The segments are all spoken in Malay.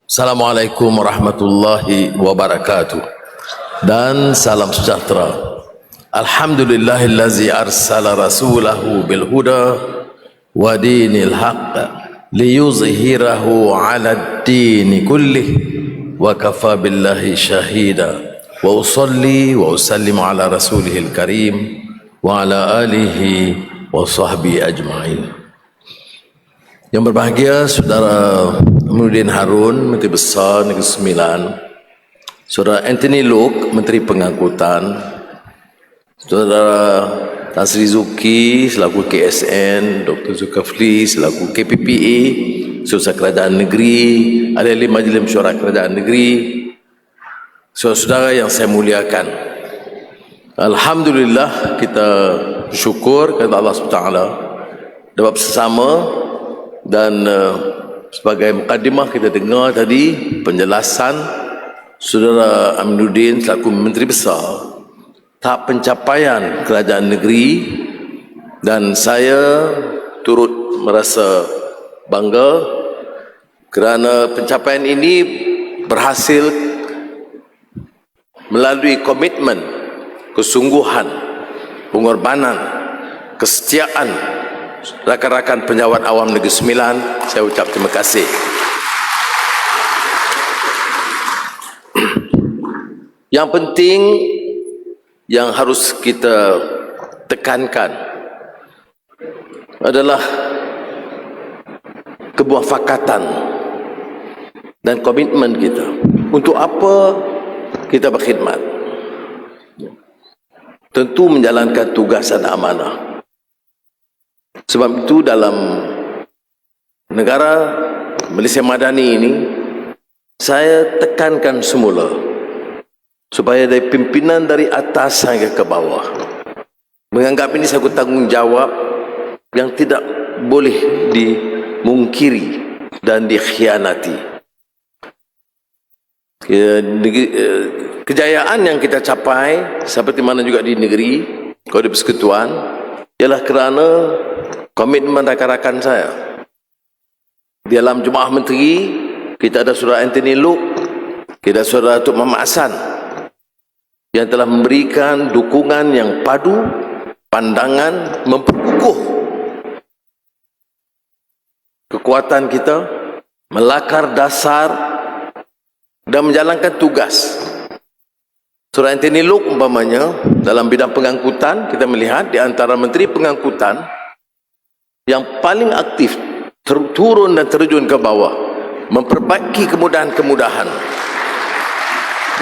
Assalamualaikum warahmatullahi wabarakatuh. Dan salam sejahtera. Alhamdulillahillazi arsala rasulahu bil huda wa dinil haqq liyuzhirahu ala ad-din kullih wa kafa billahi syahida. Wa usalli wa usallimu ala rasulihil karim wa ala alihi wa sahbihi ajma'in. Yang berbahagia Saudara Aminuddin Harun, Menteri Besar Negeri Sembilan, Saudara Anthony Loke, Menteri Pengangkutan, Saudara Tan Sri Zuki selaku KSN, Dr. Zulkifli selaku KPPA, Saudara Kerajaan Negeri, ahli Majlis Mesyuarat Kerajaan Negeri, saudara-saudara yang saya muliakan. Alhamdulillah, kita syukur kepada Allah SWT dapat bersama. Dan sebagai mukadimah kita dengar tadi penjelasan Saudara Aminuddin selaku Menteri Besar tahap pencapaian kerajaan negeri, dan saya turut merasa bangga kerana pencapaian ini berhasil melalui komitmen, kesungguhan, pengorbanan, kesetiaan rakan-rakan penjawat awam Negeri Sembilan. Saya ucap terima kasih. Yang penting yang harus kita tekankan adalah kemuafakatan dan komitmen kita. Untuk apa kita berkhidmat? Tentu menjalankan tugas dan amanah. Sebab itu dalam negara Malaysia Madani ini, saya tekankan semula supaya dari pimpinan dari atas hingga ke bawah menganggap ini satu tanggungjawab yang tidak boleh dimungkiri dan dikhianati. Kejayaan yang kita capai seperti mana juga di negeri, kalau di persekutuan, ialah kerana komitmen rakan-rakan saya. Di dalam Jemaah Menteri, kita ada Saudara Anthony Loke, kita ada Saudara Datuk Muhammad Hassan yang telah memberikan dukungan yang padu, pandangan, memperkukuh kekuatan kita, melakar dasar dan menjalankan tugas. Saudara Anthony Loke umpamanya dalam bidang pengangkutan, kita melihat di antara Menteri Pengangkutan yang paling aktif turun dan terjun ke bawah memperbaiki kemudahan-kemudahan,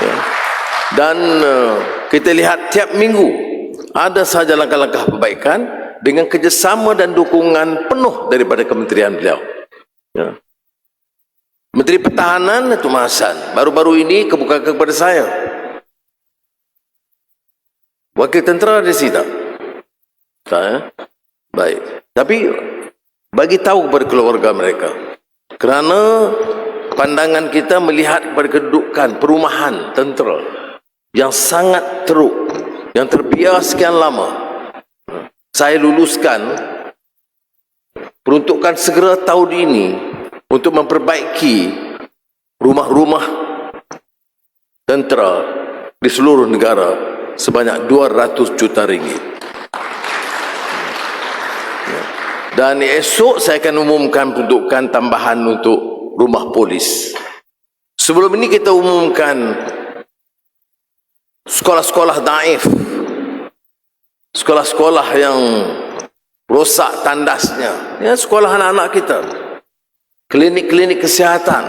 ya. Dan kita lihat tiap minggu ada sahaja langkah-langkah perbaikan dengan kerjasama dan dukungan penuh daripada kementerian beliau, ya. Menteri Pertahanan Datuk Hassan baru-baru ini kebuka kepada saya. Wakil tentera ada sini tak? Tak, ya? Baik. Tapi bagi tahu kepada keluarga mereka, kerana pandangan kita melihat kepada kedudukan perumahan tentera yang sangat teruk, yang terbiar sekian lama, saya luluskan peruntukan segera tahun ini untuk memperbaiki rumah-rumah tentera di seluruh negara sebanyak 200 juta ringgit. Dan esok saya akan umumkan peruntukan tambahan untuk rumah polis. Sebelum ini kita umumkan sekolah-sekolah daif, sekolah-sekolah yang rosak tandasnya, ya, sekolah anak-anak kita, klinik-klinik kesihatan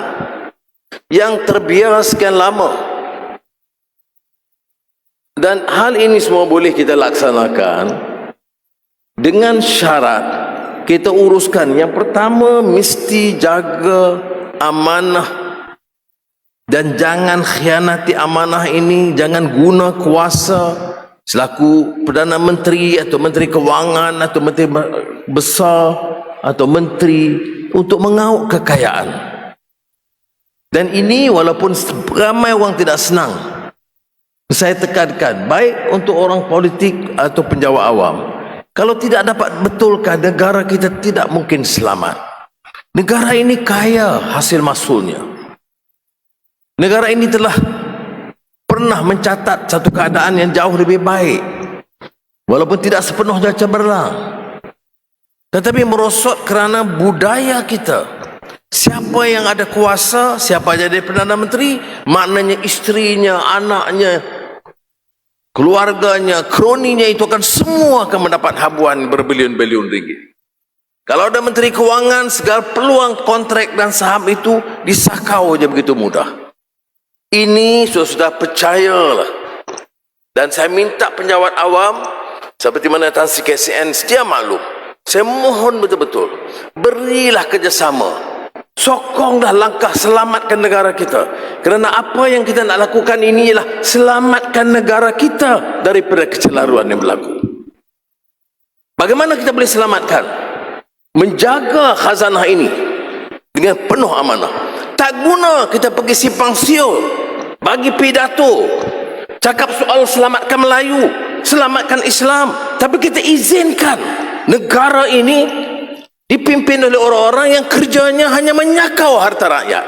yang terbiar sekian lama. Dan hal ini semua boleh kita laksanakan dengan syarat kita uruskan. Yang pertama, mesti jaga amanah dan jangan khianati amanah ini. Jangan guna kuasa selaku Perdana Menteri atau Menteri Kewangan atau Menteri Besar atau Menteri untuk mengauk kekayaan. Dan ini walaupun ramai orang tidak senang, saya tekankan, baik untuk orang politik atau penjawat awam, kalau tidak dapat betulkan, negara kita tidak mungkin selamat. Negara ini kaya hasil mahsulnya. Negara ini telah pernah mencatat satu keadaan yang jauh lebih baik, walaupun tidak sepenuhnya cemerlang, tetapi merosot kerana budaya kita. Siapa yang ada kuasa, siapa jadi Perdana Menteri, maknanya istrinya, anaknya, keluarganya, kroninya itu akan semua akan mendapat habuan berbilion-bilion ringgit. Kalau ada Menteri Kewangan, segala peluang kontrak dan saham itu disakau aja begitu mudah. Ini sudah percayalah. Dan saya minta penjawat awam, seperti mana Tan Sri KCN sedia maklum, saya mohon betul-betul, berilah kerjasama, sokonglah langkah selamatkan negara kita. Kerana apa yang kita nak lakukan ini ialah selamatkan negara kita daripada kecelaruan yang berlaku. Bagaimana kita boleh selamatkan? Menjaga khazanah ini dengan penuh amanah. Tak guna kita pergi simpang siur, bagi pidato, cakap soal selamatkan Melayu, selamatkan Islam, tapi kita izinkan negara ini dipimpin oleh orang-orang yang kerjanya hanya menyakau harta rakyat.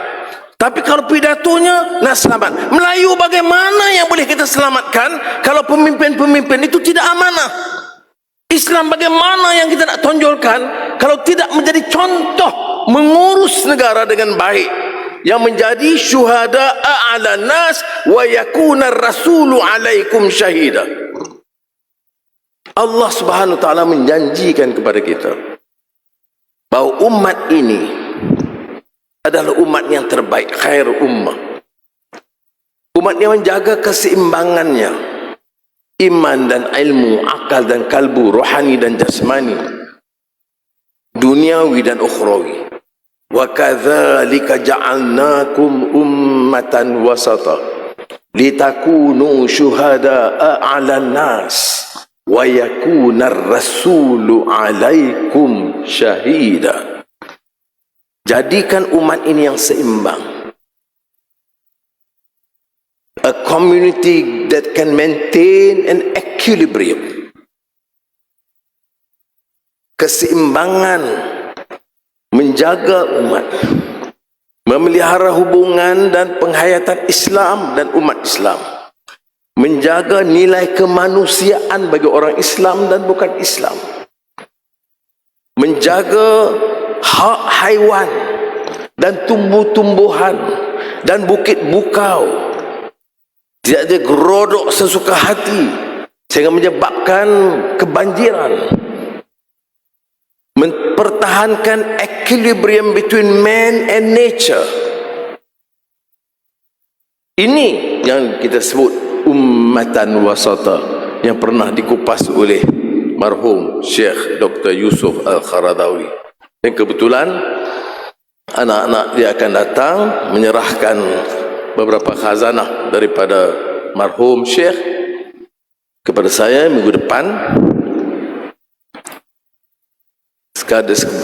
Tapi kalau pidatonya nak selamat Melayu, bagaimana yang boleh kita selamatkan kalau pemimpin-pemimpin itu tidak amanah? Islam bagaimana yang kita nak tonjolkan kalau tidak menjadi contoh mengurus negara dengan baik, yang menjadi syuhada ala nas wa yakuna rasulu alaikum syahida. Allah Subhanahu wa taala menjanjikan kepada kita bahawa umat ini adalah umat yang terbaik, khair ummah. Umat yang menjaga keseimbangannya, iman dan ilmu, akal dan kalbu, rohani dan jasmani, duniawi dan ukhrawi. Wa kadzalika ja'alnakum ummatan wasata litakunu syuhada'a 'alan nas wa yakuna ar-rasulu 'alaikum syahida. Jadikan umat ini yang seimbang, a community that can maintain an equilibrium, keseimbangan, menjaga umat, memelihara hubungan dan penghayatan Islam dan umat Islam, menjaga nilai kemanusiaan bagi orang Islam dan bukan Islam, menjaga hak haiwan dan tumbuh-tumbuhan dan bukit bukau, tidak ada gerodok sesuka hati sehingga menyebabkan kebanjiran, mempertahankan equilibrium between man and nature. Ini yang kita sebut ummatan wasata, yang pernah dikupas oleh marhum Syekh Dr. Yusuf Al-Qaradawi. Dan kebetulan anak-anak dia akan datang menyerahkan beberapa khazanah daripada marhum Syekh kepada saya minggu depan,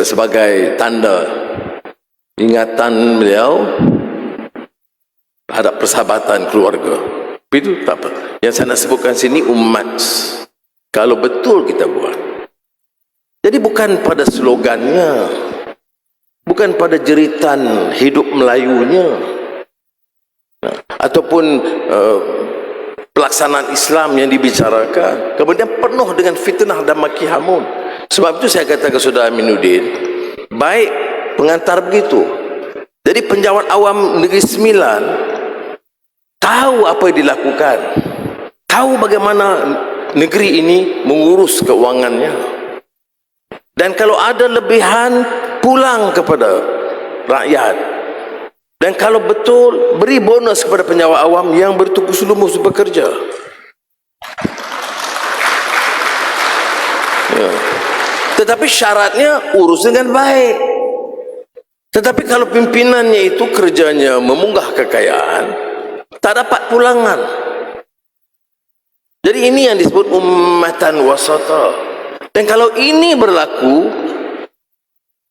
sebagai tanda ingatan beliau terhadap persahabatan keluarga. Itu tak apa. Yang saya nak sebutkan sini umat, kalau betul kita buat. Jadi bukan pada slogannya, bukan pada jeritan hidup Melayunya, ataupun pelaksanaan Islam yang dibicarakan, kemudian penuh dengan fitnah dan maki hamun. Sebab itu saya kata ke Saudara Aminuddin, baik pengantar begitu. Jadi penjawat awam Negeri Sembilan tahu apa yang dilakukan, tahu bagaimana negeri ini mengurus keuangannya. Dan kalau ada lebihan, pulang kepada rakyat. Dan kalau betul, beri bonus kepada penjawat awam yang bertukus lumus bekerja. Ya. Tetapi syaratnya urus dengan baik. Tetapi kalau pimpinannya itu kerjanya memunggah kekayaan, tak dapat pulangan. Jadi ini yang disebut ummatan wasata. Dan kalau ini berlaku,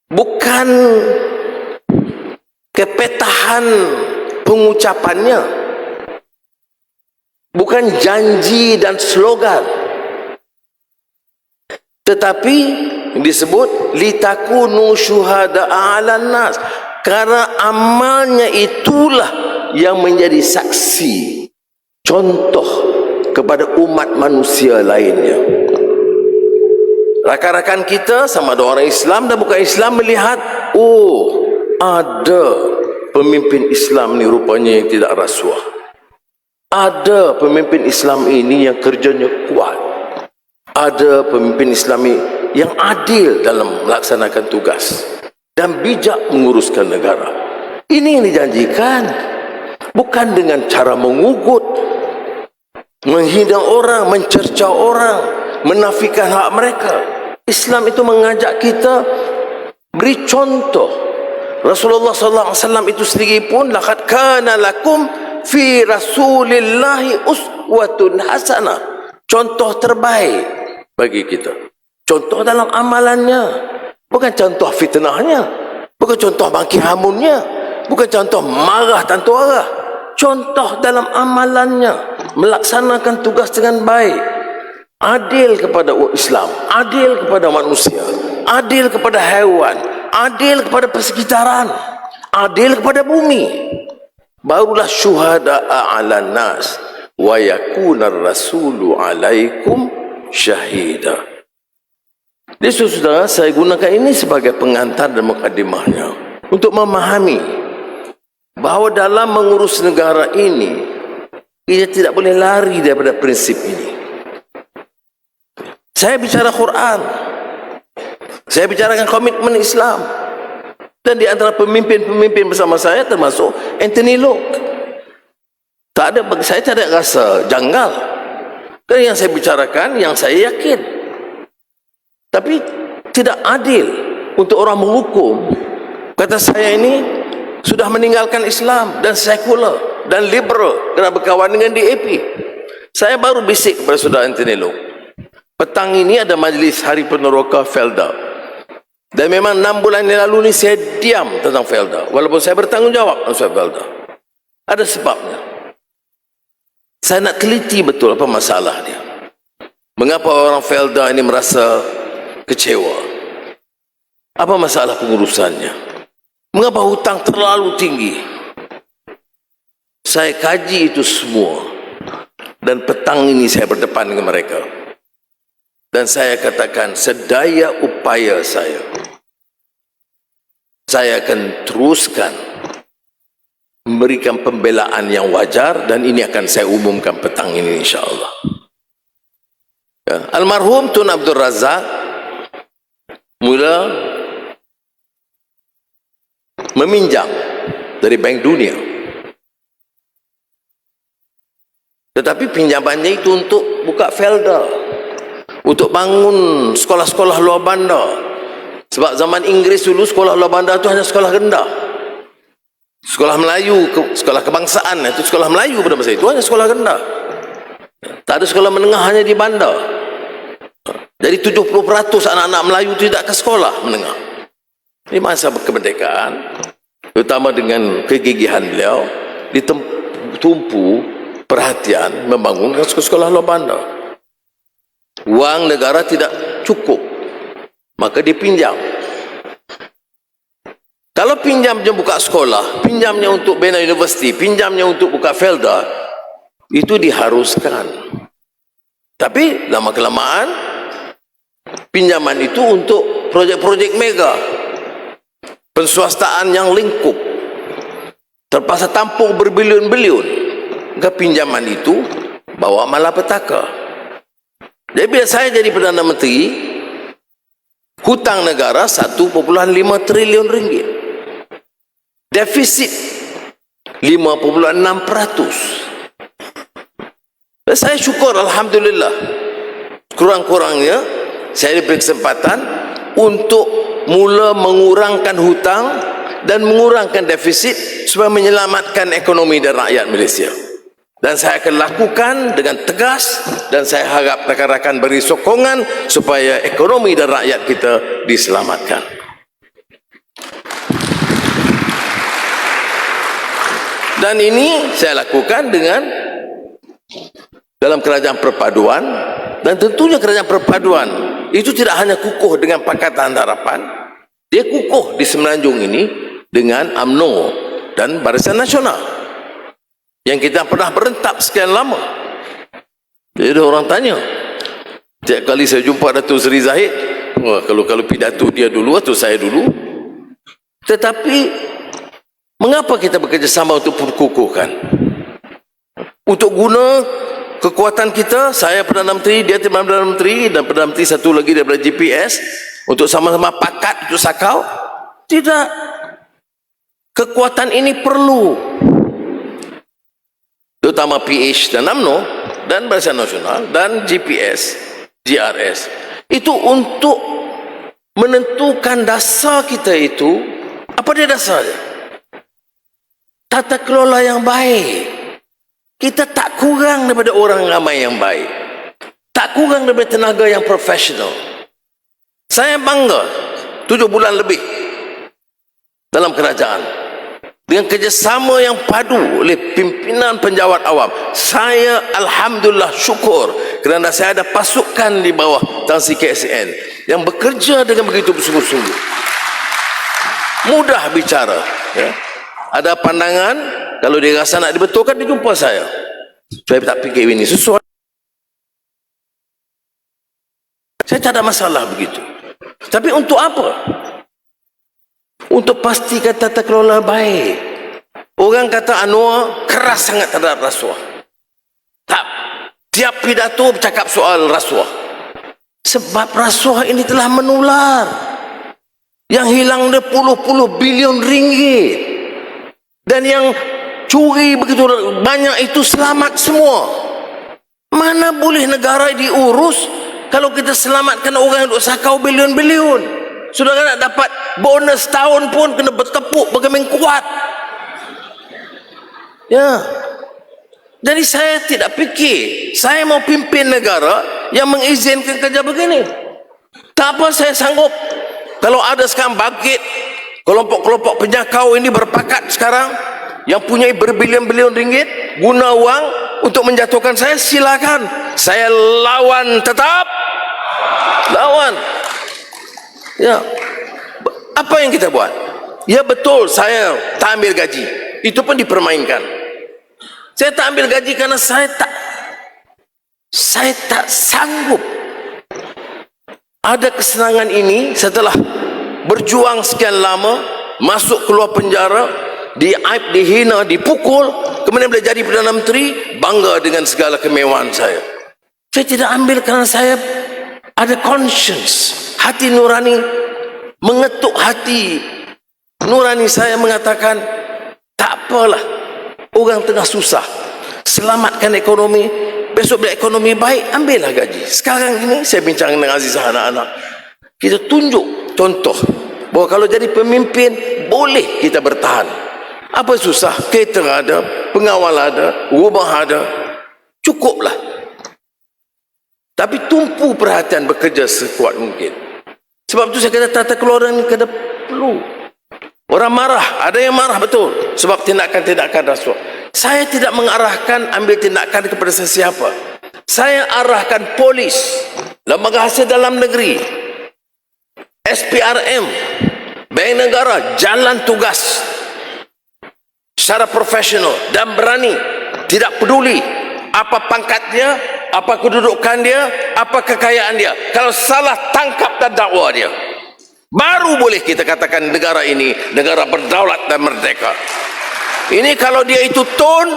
bukan kepetahan pengucapannya, bukan janji dan slogan, tetapi disebut litakunu syuhada'a 'alan nas, karena amalnya itulah yang menjadi saksi, contoh kepada umat manusia lainnya. Rakan-rakan kita sama ada orang Islam dan bukan Islam melihat, oh, ada pemimpin Islam ni rupanya yang tidak rasuah. Ada pemimpin Islam ini yang kerjanya kuat. Ada pemimpin Islam yang adil dalam melaksanakan tugas dan bijak menguruskan negara. Ini yang dijanjikan. Bukan dengan cara mengugut, menghina orang, mencerca orang, menafikan hak mereka. Islam itu mengajak kita beri contoh. Rasulullah SAW itu sendiri pun, laqad kana lakum fi rasulillahi uswatun hasanah, contoh terbaik bagi kita. Contoh dalam amalannya, bukan contoh fitnahnya, bukan contoh bangkit hamunnya, bukan contoh marah tanpa arah. Contoh dalam amalannya, melaksanakan tugas dengan baik, adil kepada Islam, adil kepada manusia, adil kepada haiwan, adil kepada persekitaran, adil kepada bumi. Barulah syuhada'a 'alan nas wa yakunar rasulu 'alaikum syahida. Jadi saudara, saya gunakan ini sebagai pengantar dan mukadimahnya untuk memahami bahawa dalam mengurus negara ini kita tidak boleh lari daripada prinsip ini. Saya bicara Quran, saya bicarakan komitmen Islam, dan di antara pemimpin-pemimpin bersama saya termasuk Anthony Locke. Tak ada, bagi saya tak ada rasa janggal. Kerana yang saya bicarakan, yang saya yakin. Tapi tidak adil untuk orang menghukum. Kata saya ini sudah meninggalkan Islam dan sekular dan liberal kerana berkawan dengan DAP. Saya baru bisik kepada saudara Anthony Locke, petang ini ada majlis Hari Peneroka Felda. Dan memang 6 bulan yang lalu ni saya diam tentang Felda, walaupun saya bertanggungjawab tentang Felda. Ada sebabnya. Saya nak teliti betul apa masalah dia. Mengapa orang Felda ini merasa kecewa? Apa masalah pengurusannya? Mengapa hutang terlalu tinggi? Saya kaji itu semua, dan petang ini saya berdepan dengan mereka. Dan saya katakan, sedaya upaya saya akan teruskan memberikan pembelaan yang wajar, dan ini akan saya umumkan petang ini insyaAllah. Ya. Almarhum Tun Abdul Razak mula meminjam dari Bank Dunia, tetapi pinjamannya itu untuk buka Felda, untuk bangun sekolah-sekolah luar bandar. Sebab zaman Inggeris dulu sekolah luar bandar itu hanya sekolah rendah. Sekolah Melayu, sekolah kebangsaan itu sekolah Melayu pada masa itu hanya sekolah rendah. Tak ada sekolah menengah, hanya di bandar. Jadi 70% anak-anak Melayu tidak ke sekolah menengah. Di masa kemerdekaan, terutama dengan kegigihan beliau, ditumpu perhatian membangun sekolah luar bandar. Wang negara tidak cukup, maka dipinjam. Kalau pinjamnya buka sekolah, pinjamnya untuk bina universiti, pinjamnya untuk buka Felda, itu diharuskan. Tapi lama kelamaan, pinjaman itu untuk projek-projek mega, penswastaan yang lingkup, terpaksa tampung berbilion-bilion. Maka pinjaman itu bawa malapetaka. Jadi bila saya jadi Perdana Menteri, hutang negara 1,5 triliun ringgit. Defisit 5,6%. Dan saya syukur, alhamdulillah, kurang-kurangnya saya diberi kesempatan untuk mula mengurangkan hutang dan mengurangkan defisit supaya menyelamatkan ekonomi dan rakyat Malaysia. Dan saya akan lakukan dengan tegas, dan saya harap rakan-rakan beri sokongan supaya ekonomi dan rakyat kita diselamatkan. Dan ini saya lakukan dengan dalam kerajaan perpaduan, dan tentunya kerajaan perpaduan itu tidak hanya kukuh dengan Pakatan Harapan, dia kukuh di Semenanjung ini dengan UMNO dan Barisan Nasional. yang kita pernah berentap sekian lama. Jadi ada orang tanya, tiap kali saya jumpa Datuk Seri Zahid, wah, kalau pidato dia dulu atau saya dulu. Tetapi mengapa kita bekerjasama untuk perkukuhkan? Untuk guna kekuatan kita, saya Perdana Menteri, dia Timbalan Perdana Menteri, dan Perdana Menteri satu lagi daripada GPS, untuk sama-sama pakat untuk sakau? Tidak. Kekuatan ini perlu, terutama PH dan UMNO dan Barisan Nasional dan GPS, GRS, itu untuk menentukan dasar kita itu. Apa dia dasarnya? Tata kelola yang baik. Kita tak kurang daripada orang ramai yang baik, tak kurang daripada tenaga yang profesional. Saya bangga 7 bulan lebih dalam kerajaan dengan kerjasama yang padu oleh pimpinan penjawat awam. Saya alhamdulillah syukur kerana saya ada pasukan di bawah Tan Sri KSN yang bekerja dengan begitu bersungguh-sungguh. Mudah bicara, ya. Ada pandangan, kalau dia rasa nak dibetulkan, dia jumpa saya. Saya tak fikir ini sesuai. Saya tak ada masalah begitu. Tapi untuk apa? Untuk pastikan tata kelola baik. Orang kata Anwar keras sangat terhadap rasuah. Tak, tiap pidato bercakap soal rasuah. Sebab rasuah ini telah menular. Yang hilang dia puluh-puluh bilion ringgit, dan yang curi begitu banyak itu selamat semua. Mana boleh negara diurus kalau kita selamatkan orang yang duk sakau bilion-bilion? Saudara nak dapat bonus tahun pun kena bertepuk bergeming kuat, ya. Jadi saya tidak fikir saya mau pimpin negara yang mengizinkan kerja begini. Tak apa, saya sanggup. Kalau ada sekarang bangkit kelompok-kelompok penjakau ini berpakat sekarang yang punya berbilion-bilion ringgit guna uang untuk menjatuhkan saya, silakan. Saya lawan, tetap lawan. Ya. Apa yang kita buat? Ya betul, saya tak ambil gaji. Itu pun dipermainkan. Saya tak ambil gaji karena saya tak sanggup. Ada kesenangan ini setelah berjuang sekian lama, masuk keluar penjara, diaib, dihina, dipukul, kemudian boleh jadi Perdana Menteri, bangga dengan segala kemewahan saya. Saya tidak ambil kerana saya ada conscience, hati nurani, mengetuk hati nurani saya mengatakan, tak apalah, orang tengah susah, selamatkan ekonomi. Besok bila ekonomi baik, ambillah gaji. Sekarang ini saya bincang dengan Azizah anak-anak, kita tunjuk contoh bahawa kalau jadi pemimpin boleh kita bertahan. Apa susah? Cater ada, pengawal ada, rumah ada, cukuplah. Tapi tumpu perhatian, bekerja sekuat mungkin. Sebab itu saya kata tata kelola ini kena perlu. Orang marah, ada yang marah betul sebab tindakan-tindakan rasuah. Saya tidak mengarahkan ambil tindakan kepada sesiapa. Saya arahkan polis, lembaga hasil dalam negeri, SPRM, Bank Negara, jalan tugas secara profesional dan berani. Tidak peduli apa pangkat dia, apa kedudukan dia, apa kekayaan dia. Kalau salah, tangkap dan dakwa dia. Baru boleh kita katakan negara ini negara berdaulat dan merdeka. Ini kalau dia itu tun,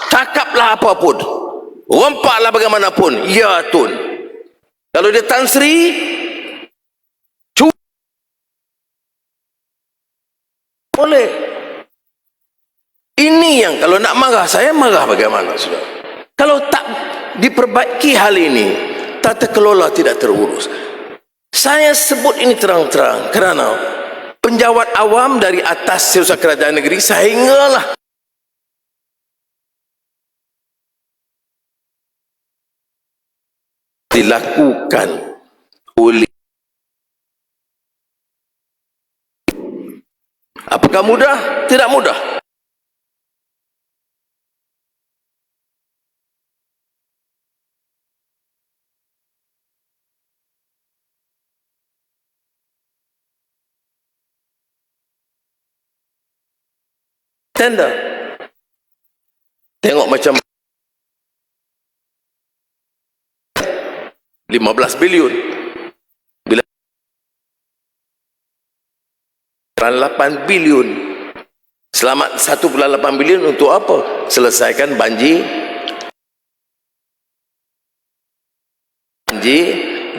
cakaplah apapun, rompaklah bagaimanapun, ya tun. Kalau dia Tan Sri, boleh. Ini yang kalau nak marah, saya marah bagaimana sudah. Kalau tak diperbaiki hal ini, tata kelola tidak terurus. Saya sebut ini terang-terang kerana penjawat awam dari atas setiausaha kerajaan negeri sehinggalah dilakukan oleh. Apakah mudah? Tidak mudah. Tender. macam 15 bilion. Bila 8 bilion. Selamat 1,8 bilion untuk apa? Selesaikan banjir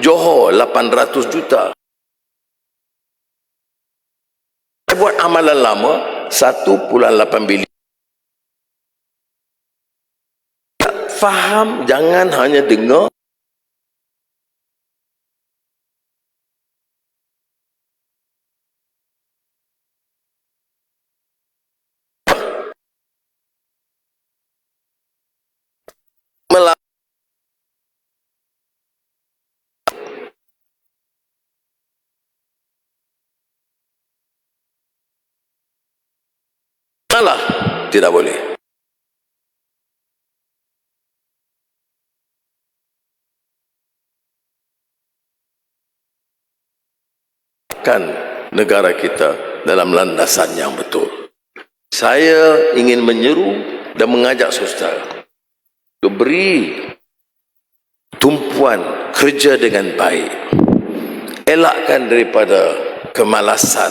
Johor 800 juta. Saya buat amalan lama 1,8 bilion. Faham, jangan hanya dengar. Malah tidak boleh. Kan negara kita dalam landasan yang betul. Saya ingin menyeru dan mengajak saudara beri tumpuan kerja dengan baik. Elakkan daripada kemalasan,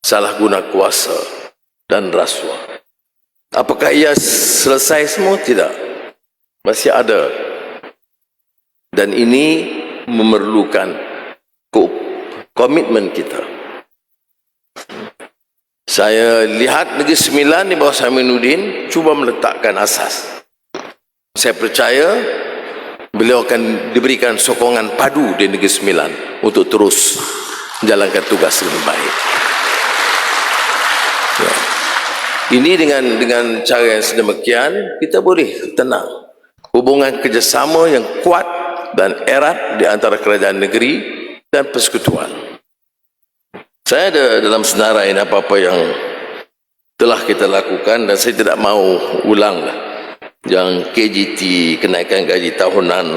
salah guna kuasa dan rasuah. Apakah ia selesai semua? Tidak. Masih ada. Dan ini memerlukan komitmen kita. Saya lihat Negeri Sembilan di bawah Saminuddin cuba meletakkan asas. Saya percaya beliau akan diberikan sokongan padu di Negeri Sembilan untuk terus menjalankan tugas dengan baik. Ya. Ini dengan cara yang sedemikian kita boleh tenang. Hubungan kerjasama yang kuat dan erat di antara kerajaan negeri dan persekutuan. Saya ada dalam senarai apa-apa yang telah kita lakukan dan saya tidak mahu ulang lah. Yang KGT, kenaikan gaji tahunan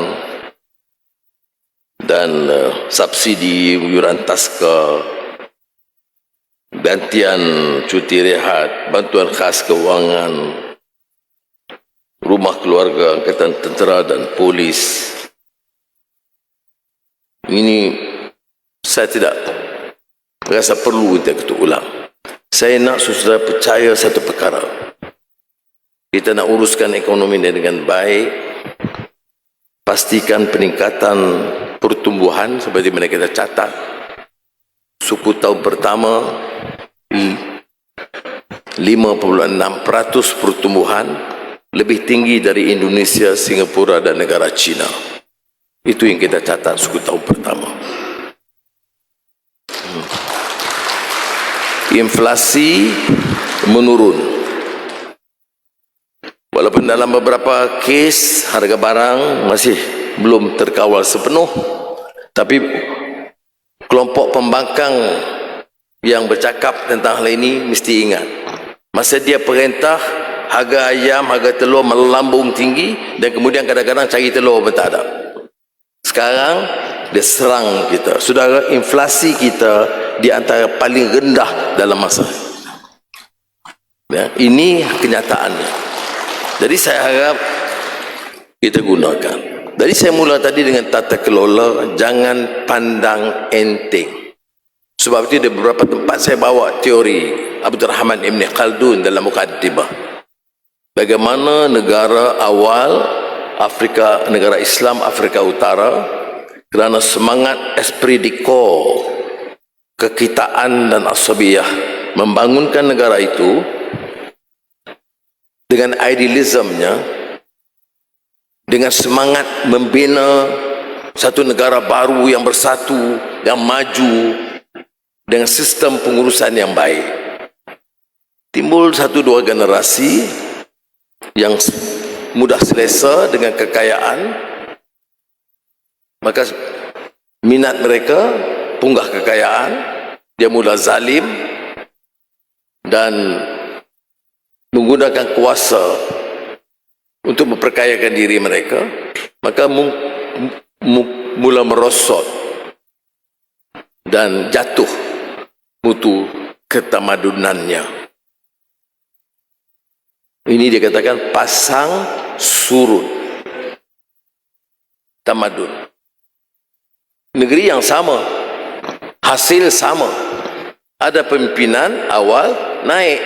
dan subsidi iuran taska, gantian cuti rehat, bantuan khas kewangan, rumah keluarga, angkatan tentera dan polis. Ini saya tidak rasa perlu untuk ulang. Saya nak saudara percaya satu perkara. Kita nak uruskan ekonomi dengan baik, pastikan peningkatan pertumbuhan seperti mana kita catat. Suku tahun pertama 5,6% pertumbuhan, lebih tinggi dari Indonesia, Singapura dan negara China. Itu yang kita catat suku tahun pertama. Inflasi menurun. Walaupun dalam beberapa kes harga barang masih belum terkawal sepenuh, tapi kelompok pembangkang yang bercakap tentang hal ini mesti ingat, masa dia perintah harga ayam, harga telur melambung tinggi dan kemudian kadang-kadang cari telur pun tak ada. Sekarang dia serang kita. Saudara, inflasi kita di antara paling rendah dalam masa. Ya, ini kenyataannya. Jadi saya harap kita gunakan. Jadi saya mula tadi dengan tata kelola, jangan pandang enteng. Sebab itu di beberapa tempat saya bawa teori Abdul Rahman Ibn Khaldun dalam Muqaddimah. Bagaimana negara awal Afrika, negara Islam Afrika Utara, kerana semangat esprit de corps, kekitaan dan asabiyah, membangunkan negara itu dengan idealismenya, dengan semangat membina satu negara baru yang bersatu, yang maju, dengan sistem pengurusan yang baik. Timbul satu dua generasi yang mudah selesa dengan kekayaan, maka minat mereka punggah kekayaan, dia mula zalim dan menggunakan kuasa untuk memperkayakan diri mereka, maka mula merosot dan jatuh mutu ketamadunannya. Ini dikatakan pasang surut tamadun. Negeri yang sama, hasil sama. Ada pimpinan awal naik,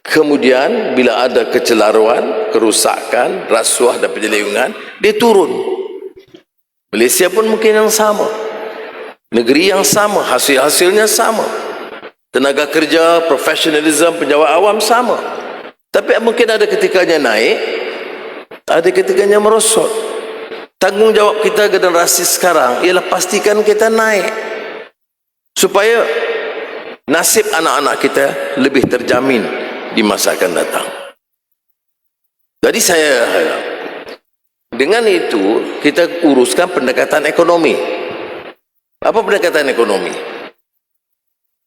kemudian bila ada kecelaruan, kerusakan, rasuah dan penyelewengan, dia turun. Malaysia pun mungkin yang sama, negeri yang sama, hasil-hasilnya sama, tenaga kerja, profesionalism, penjawat awam sama. Tapi mungkin ada ketikanya naik, ada ketikanya merosot. Tanggungjawab kita generasi sekarang ialah pastikan kita naik, supaya nasib anak-anak kita lebih terjamin di masa akan datang. Jadi saya harap dengan itu kita uruskan pendekatan ekonomi. Apa pendekatan ekonomi?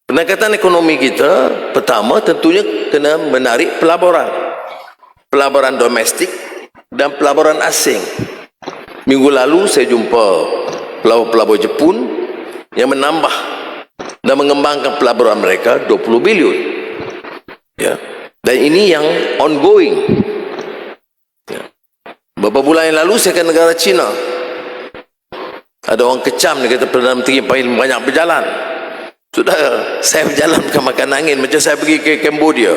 Pendekatan ekonomi kita pertama tentunya kena menarik pelaburan domestik dan pelaburan asing. Minggu lalu saya jumpa pelabur-pelabur Jepun yang menambah dan mengembangkan pelaburan mereka 20 bilion. Ya. Dan ini yang ongoing. Ya. Beberapa bulan yang lalu saya ke negara China. Ada orang kecam, dia kata Perdana Menteri paling banyak berjalan. Sudah saya berjalan bukan makan angin, macam saya pergi ke Cambodia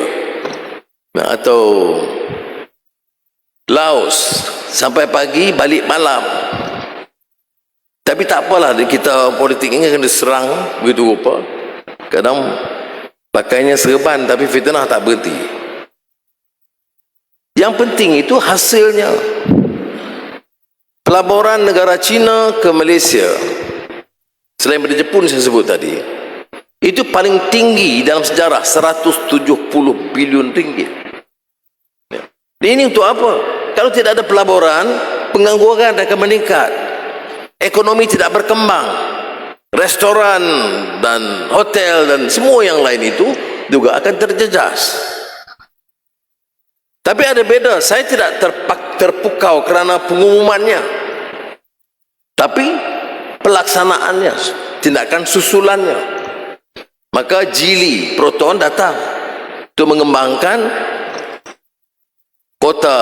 atau Laos, sampai pagi balik malam. Tapi tak apalah, kita politik ini kena serang begitu rupa. Kadang pakainya serban tapi fitnah tak berhenti. Yang penting itu hasilnya. Pelaburan negara China ke Malaysia, selain dari Jepun saya sebut tadi, itu paling tinggi dalam sejarah, 170 bilion ringgit. Ini untuk apa? Kalau tidak ada pelaburan, pengangguran akan meningkat, ekonomi tidak berkembang, restoran dan hotel dan semua yang lain itu juga akan terjejas. Tapi ada beda, saya tidak terpukau kerana pengumumannya, tapi pelaksanaannya, tindakan susulannya. Maka Geely Proton datang untuk mengembangkan kota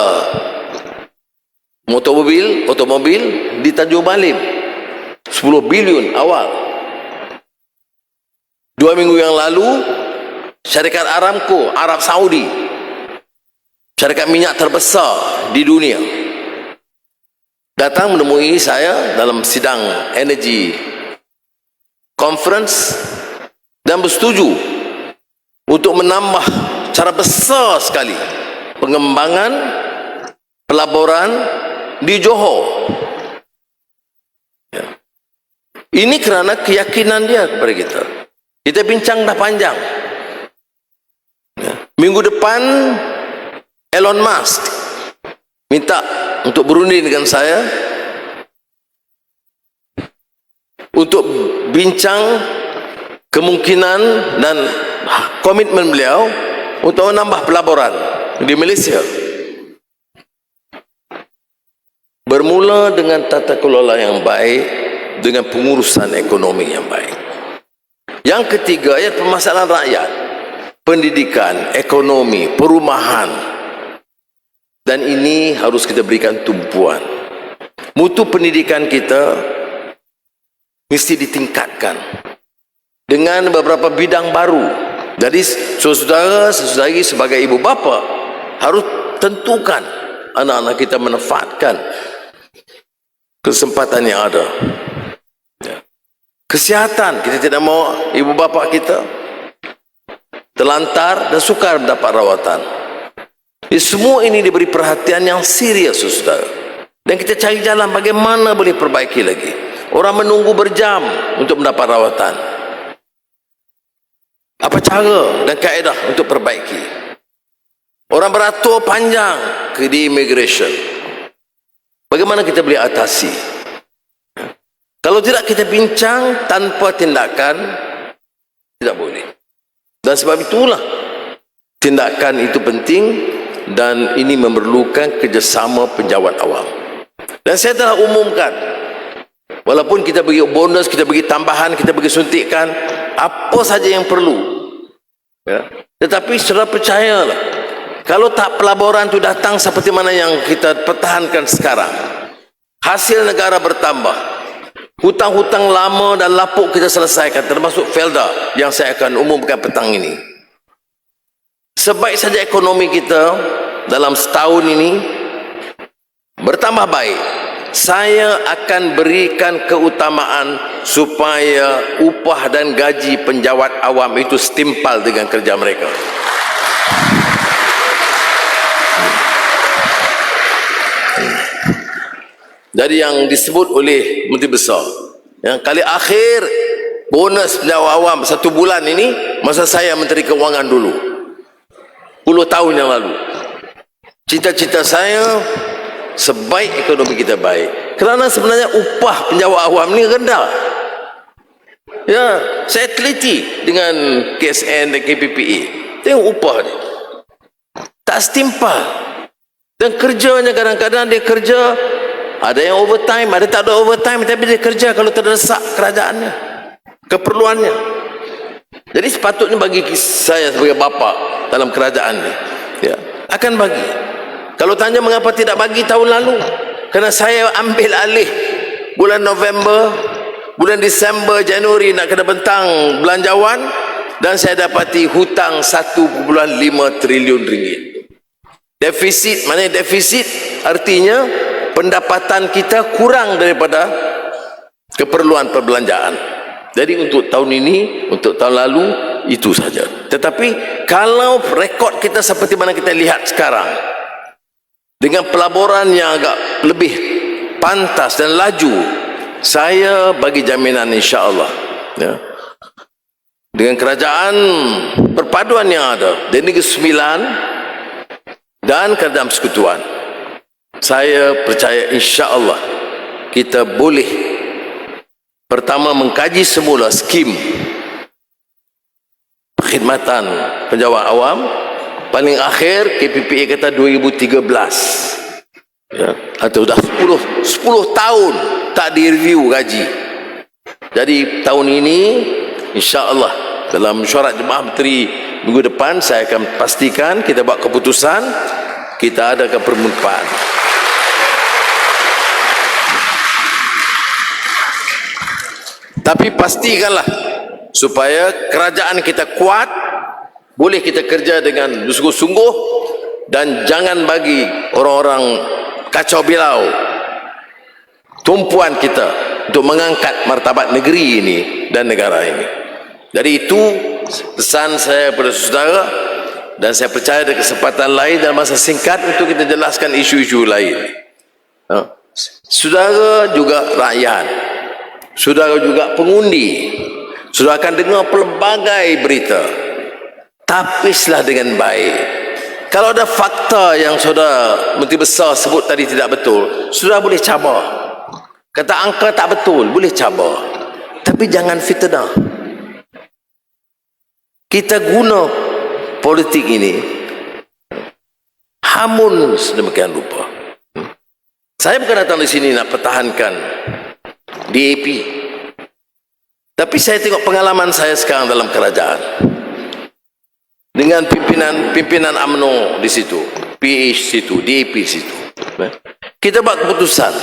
otomobil di Tanjung Malim, 10 bilion awal. 2 minggu yang lalu syarikat Aramco, Arab Saudi, syarikat minyak terbesar di dunia, datang menemui saya dalam sidang energy conference dan bersetuju untuk menambah secara besar sekali pengembangan pelaburan di Johor. Ya. Ini kerana keyakinan dia kepada kita. Kita bincang dah panjang. Ya. Minggu depan Elon Musk minta untuk berundi dengan saya untuk bincang kemungkinan dan komitmen beliau untuk menambah pelaburan di Malaysia. Bermula dengan tata kelola yang baik, dengan pengurusan ekonomi yang baik. Yang ketiga ialah permasalahan rakyat, pendidikan, ekonomi, perumahan. Dan ini harus kita berikan tumpuan. Mutu pendidikan kita mesti ditingkatkan dengan beberapa bidang baru. Jadi saudara-saudari sebagai ibu bapa harus tentukan anak-anak kita memanfaatkan kesempatan yang ada. Ya. Kesihatan, kita tidak mau ibu bapa kita terlantar dan sukar mendapat rawatan. Semua ini diberi perhatian yang serius, saudara. Dan kita cari jalan bagaimana boleh perbaiki lagi. Orang menunggu berjam untuk mendapat rawatan. Apa cara dan kaedah untuk perbaiki? Orang beratur panjang ke di immigration. Bagaimana kita boleh atasi? Kalau tidak kita bincang tanpa tindakan, tidak boleh. Dan sebab itulah tindakan itu penting dan ini memerlukan kerjasama penjawat awam. Dan saya telah umumkan, walaupun kita bagi bonus, kita bagi tambahan, kita bagi suntikan, apa saja yang perlu. Ya. Tetapi saudara percayalah, Kalau tak pelaburan itu datang seperti mana yang kita pertahankan sekarang, hasil negara bertambah, hutang-hutang lama dan lapuk kita selesaikan, termasuk Felda yang saya akan umumkan petang ini. Sebaik saja ekonomi kita dalam setahun ini bertambah baik, saya akan berikan keutamaan supaya upah dan gaji penjawat awam itu setimpal dengan kerja mereka. Dari yang disebut oleh Menteri Besar, yang kali akhir bonus penjawat awam 1 bulan ini masa saya Menteri Keuangan dulu, 10 tahun yang lalu. Cita-cita saya sebaik ekonomi kita baik, kerana sebenarnya upah penjawat awam ni rendah. Ya, saya teliti dengan KSN dan KPPA, tengok upah dia tak setimpal, dan kerjanya kadang-kadang dia kerja ada yang overtime, ada tak ada overtime, tapi dia kerja kalau terdesak kerajaannya, keperluannya. Jadi sepatutnya bagi saya sebagai bapa dalam kerajaan ni, ya, akan bagi. Kalau tanya mengapa tidak bagi tahun lalu, kerana saya ambil alih bulan November, bulan Disember, Januari nak kena bentang belanjawan, dan saya dapati hutang 1.5 triliun ringgit. Defisit, mana defisit? Artinya pendapatan kita kurang daripada keperluan perbelanjaan. Jadi untuk tahun ini, untuk tahun lalu, itu saja. Tetapi kalau rekod kita seperti mana kita lihat sekarang, dengan pelaburan yang agak lebih pantas dan laju, saya bagi jaminan insya-Allah, ya, dengan kerajaan perpaduan yang ada di Negeri Sembilan dan Kerajaan Persekutuan, saya percaya insya-Allah kita boleh pertama mengkaji semula skim perkhidmatan penjawat awam. Paling akhir KPPA kata 2013, ya, atau dah 10 tahun tak direview gaji. Jadi tahun ini insya-Allah dalam mesyuarat Jemaah Menteri minggu depan saya akan pastikan kita buat keputusan, kita adakan permukaan. Tapi pastikanlah supaya kerajaan kita kuat, boleh kita kerja dengan sungguh-sungguh, dan jangan bagi orang-orang kacau bilau tumpuan kita untuk mengangkat martabat negeri ini dan negara ini. Jadi itu pesan saya kepada saudara, dan saya percaya ada kesempatan lain dalam masa singkat untuk kita jelaskan isu-isu lain. Saudara juga rakyat, saudara juga pengundi, saudara akan dengar pelbagai berita. Tapislah dengan baik. Kalau ada fakta yang saudara Menteri Besar sebut tadi tidak betul, saudara boleh cabar. Kata angka tak betul, boleh cabar, tapi jangan fitnah. Kita guna politik ini hamun sedemikian rupa. Saya bukan datang di sini nak pertahankan DAP, tapi saya tengok pengalaman saya sekarang dalam kerajaan dengan pimpinan UMNO di situ, PH situ, DAP situ. Kita buat keputusan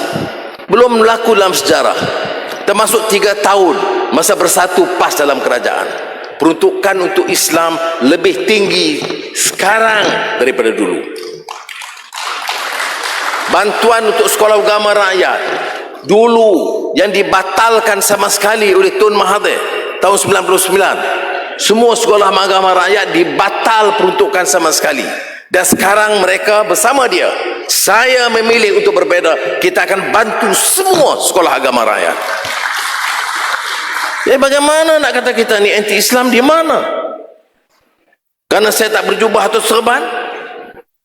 belum berlaku dalam sejarah, termasuk 3 tahun masa bersatu PAS dalam kerajaan. Peruntukan untuk Islam lebih tinggi sekarang daripada dulu. Bantuan untuk sekolah agama rakyat dulu yang dibatalkan sama sekali oleh Tun Mahathir tahun 99, semua sekolah agama rakyat dibatal peruntukan sama sekali, dan sekarang mereka bersama dia, saya memilih untuk berbeza. Kita akan bantu semua sekolah agama rakyat. Jadi bagaimana nak kata kita ni anti Islam? Di mana? Karena saya tak berjubah atau serban?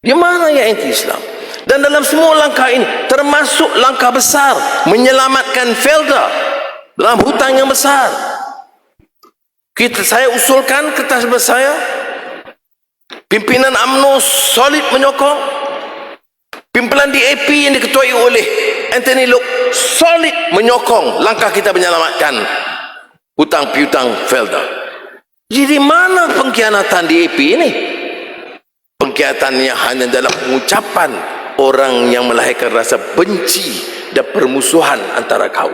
Di mana ya anti Islam? Dan dalam semua langkah ini, termasuk langkah besar menyelamatkan Felda dalam hutang yang besar, saya usulkan kertas saya, pimpinan UMNO solid menyokong, pimpinan DAP yang diketuai oleh Anthony Loke solid menyokong langkah kita menyelamatkan hutang piutang Felda. Jadi mana pengkhianatan DAP ini? pengkhianatannya hanya dalam pengucapan orang yang melahirkan rasa benci dan permusuhan antara kaum.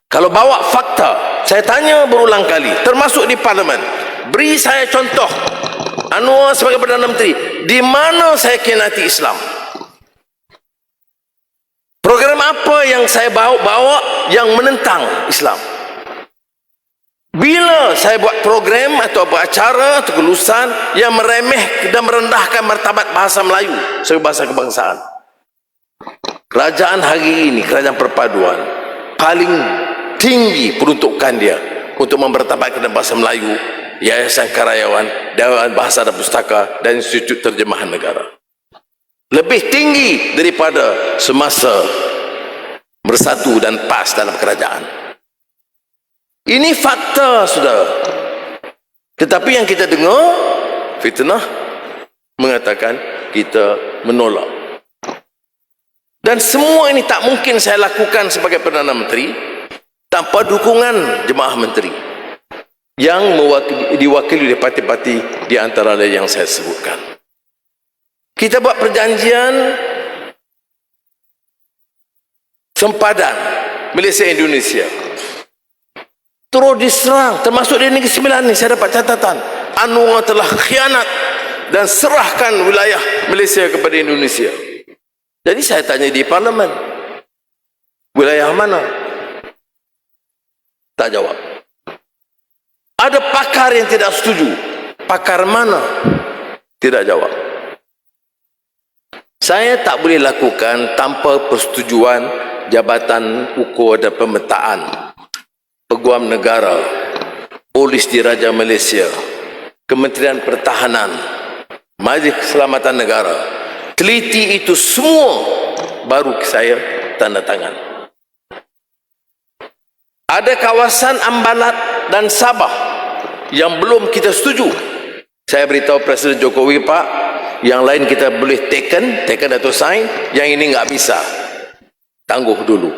Kalau bawa fakta, saya tanya berulang kali, termasuk di parlimen, beri saya contoh Anwar sebagai Perdana Menteri, di mana saya khianati Islam? Program apa yang saya bawa yang menentang Islam? Bila saya buat program atau acara atau kelulusan yang meremeh dan merendahkan martabat bahasa Melayu sebagai bahasa kebangsaan? Kerajaan hari ini, kerajaan perpaduan, paling tinggi peruntukan dia untuk mempertabatkan bahasa Melayu, Yayasan Karyawan, Dewan Bahasa dan Pustaka, dan Institut Terjemahan Negara. Lebih tinggi daripada semasa bersatu dan PAS dalam kerajaan. Ini fakta, saudara. Tetapi yang kita dengar, fitnah mengatakan kita menolak. Dan semua ini tak mungkin saya lakukan sebagai Perdana Menteri tanpa dukungan jemaah menteri yang diwakili oleh parti-parti di antara lain yang saya sebutkan. Kita buat perjanjian sempadan Malaysia-Indonesia. Terus diserang, termasuk di Negeri Sembilan ni saya dapat catatan Anwar telah khianat dan serahkan wilayah Malaysia kepada Indonesia. Jadi saya tanya di parlimen, wilayah mana? Tak jawab. Ada pakar yang tidak setuju, pakar mana? Tidak jawab. Saya tak boleh lakukan tanpa persetujuan Jabatan Ukur dan Pemetaan, Peguam Negara, Polis Diraja Malaysia, Kementerian Pertahanan, Majlis Keselamatan Negara. Teliti itu semua baru saya tanda tangan. Ada kawasan Ambalat dan Sabah yang belum kita setuju. Saya beritahu Presiden Jokowi, Pak, yang lain kita boleh taken atau sign, yang ini nggak bisa, tangguh dulu.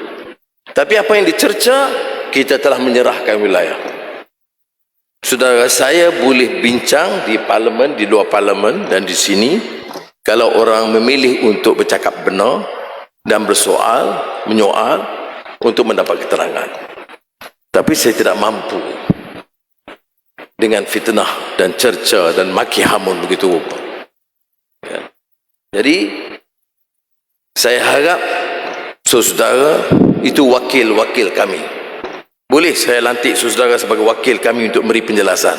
Tapi apa yang dicerca, kita telah menyerahkan wilayah. Saudara, saya boleh bincang di parlimen, di luar parlimen dan di sini. Kalau orang memilih untuk bercakap benar dan bersoal, menyoal untuk mendapat keterangan. Tapi saya tidak mampu dengan fitnah dan cerca dan maki hamun begitu rupa. Ya. Jadi saya harap saudara itu wakil-wakil kami. Boleh saya lantik saudara sebagai wakil kami untuk memberi penjelasan?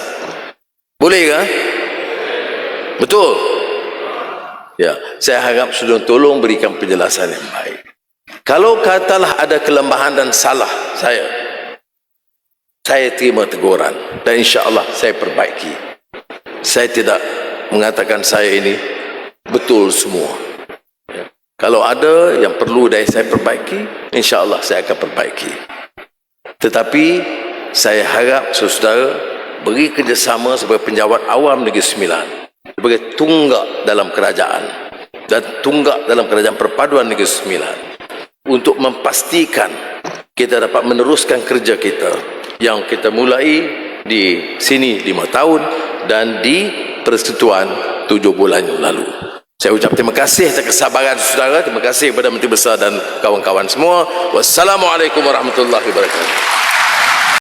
Boleh ke? Betul? Ya, saya harap saudara tolong berikan penjelasan yang baik. Kalau katalah ada kelemahan dan salah saya terima teguran dan insya-Allah saya perbaiki. Saya tidak mengatakan saya ini betul semua. Ya. Kalau ada yang perlu dari saya perbaiki, insya-Allah saya akan perbaiki. Tetapi saya harap saudara beri kerjasama sebagai penjawat awam Negeri Sembilan, sebagai tunggak dalam kerajaan dan tunggak dalam kerajaan perpaduan Negeri Sembilan, untuk memastikan kita dapat meneruskan kerja kita yang kita mulai di sini 5 tahun dan di Persekutuan 7 bulan yang lalu. Saya ucap terima kasih atas kesabaran saudara. Terima kasih kepada Menteri Besar dan kawan-kawan semua. Wassalamualaikum warahmatullahi wabarakatuh.